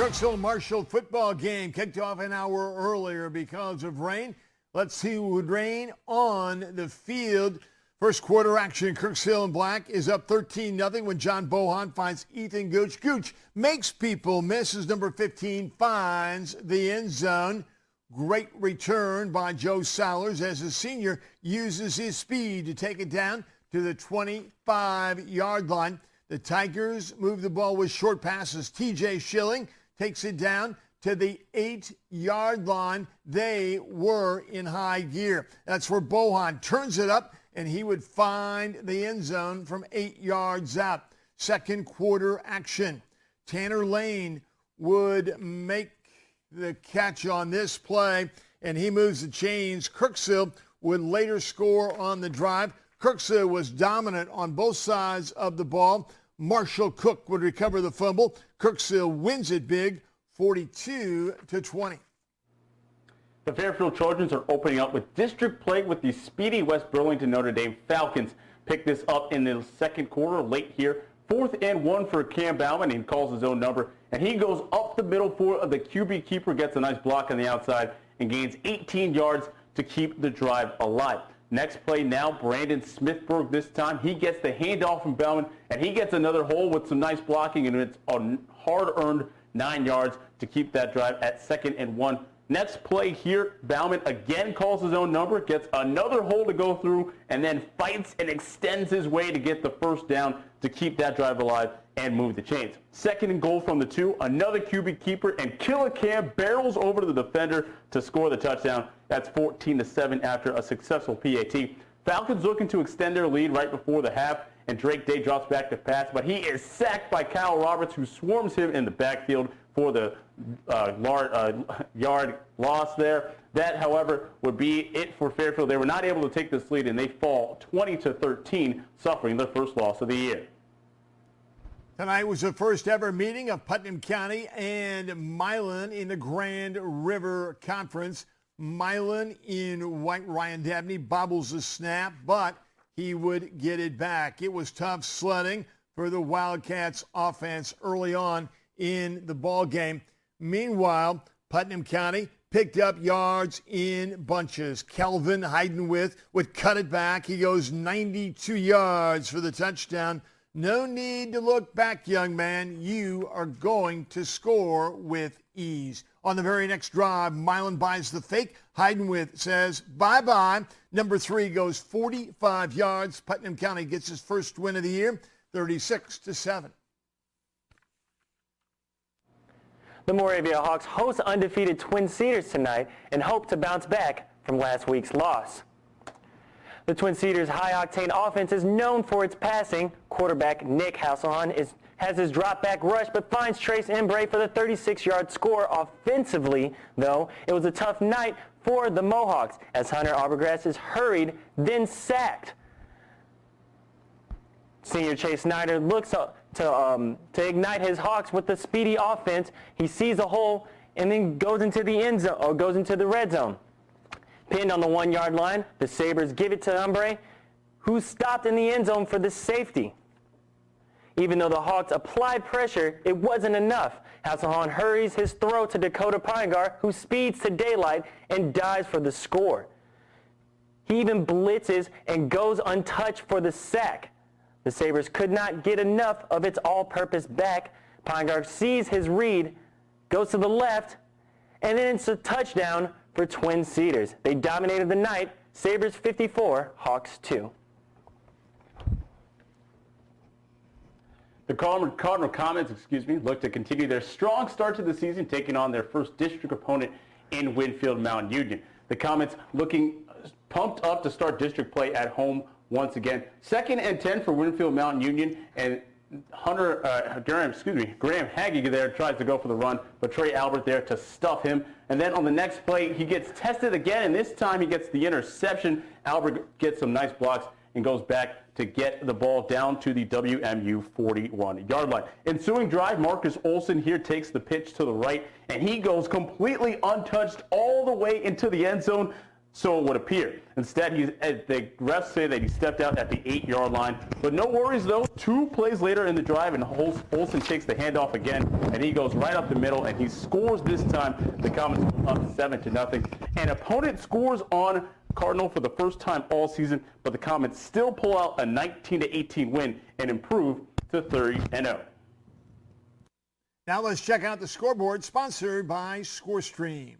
Crooksville Marshall football game kicked off an hour earlier because of rain. Let's see who would rain on the field. First quarter action, Crooksville in black is up 13-0 when John Bohan finds Ethan Gooch. Gooch makes people miss as number 15 finds the end zone. Great return by Joe Sowers as a senior uses his speed to take it down to the 25-yard line. The Tigers move the ball with short passes. TJ Schilling takes it down to the 8-yard line. They were in high gear. That's where Bohan turns it up, and he would find the end zone from 8 yards out. Second quarter action. Tanner Lane would make the catch on this play, and he moves the chains. Crooksville would later score on the drive. Crooksville was dominant on both sides of the ball. Marshall Cook would recover the fumble. Crooksville wins it big, 42-20. The Fairfield Trojans are opening up with district play with the speedy West Burlington Notre Dame Falcons. Pick this up in the second quarter, late here. 4th and 1 for Cam Bauman. He calls his own number, and he goes up the middle for the QB keeper, gets a nice block on the outside, and gains 18 yards to keep the drive alive. Next play now, Brandon Smithburg this time. He gets the handoff from Bauman, and he gets another hole with some nice blocking, and it's a hard-earned 9 yards to keep that drive at 2nd and 1. Next play here, Bauman again calls his own number, gets another hole to go through, and then fights and extends his way to get the first down to keep that drive alive and move the chains. 2nd and goal from the 2, another QB keeper, and Killer Cam barrels over to the defender to score the touchdown. That's 14-7 after a successful PAT. Falcons looking to extend their lead right before the half, and Drake Day drops back to pass, but he is sacked by Kyle Roberts, who swarms him in the backfield for the yard loss there. That, however, would be it for Fairfield. They were not able to take this lead, and they fall 20-13, suffering their first loss of the year. Tonight was the first ever meeting of Putnam County and Milan in the Grand River Conference. Milan in white. Ryan Dabney bobbles the snap, but he would get it back. It was tough sledding for the Wildcats offense early on in the ball game. Meanwhile, Putnam County picked up yards in bunches. Kelvin Heidenwith would cut it back. He goes 92 yards for the touchdown. No need to look back, young man. You are going to score with ease. On the very next drive, Milan buys the fake. Heidenwith says bye-bye. Number 3 goes 45 yards. Putnam County gets his first win of the year, 36-7. The Moravia Hawks host undefeated Twin Cedars tonight and hope to bounce back from last week's loss. The Twin Cedars high-octane offense is known for its passing. Quarterback Nick Hasselhahn has his drop-back rush but finds Trace Embray for the 36-yard score. Offensively, though, it was a tough night for the Mohawks as Hunter Arborgrass is hurried, then sacked. Senior Chase Snyder looks to ignite his Hawks with the speedy offense. He sees a hole and then goes into the end zone, or goes into the red zone. Pinned on the 1-yard line, the Sabres give it to Umbre, who stopped in the end zone for the safety. Even though the Hawks applied pressure, it wasn't enough. Hasselhahn hurries his throw to Dakota Pinegar, who speeds to daylight and dives for the score. He even blitzes and goes untouched for the sack. The Sabres could not get enough of its all-purpose back. Pinegar sees his read, goes to the left, and then it's a touchdown for Twin Cedars. They dominated the night. Sabres 54, Hawks 2. The Cardinal Comets, look to continue their strong start to the season, taking on their first district opponent in Winfield Mountain Union. The Comets looking pumped up to start district play at home once again. 2nd and 10 for Winfield Mountain Union, and Graham Haggy there tries to go for the run, but Trey Albert there to stuff him. And then on the next play, he gets tested again, and this time he gets the interception. Albert gets some nice blocks and goes back to get the ball down to the WMU 41-yard line. Ensuing drive, Marcus Olson here takes the pitch to the right, and he goes completely untouched all the way into the end zone. So it would appear. Instead, the refs say that he stepped out at the 8-yard line. But no worries, though. 2 plays later in the drive, and Olsen takes the handoff again, and he goes right up the middle, and he scores this time. The Comets up 7-0. An opponent scores on Cardinal for the first time all season, but the Comets still pull out a 19-18 win and improve to 30-0. Now let's check out the scoreboard, sponsored by ScoreStream.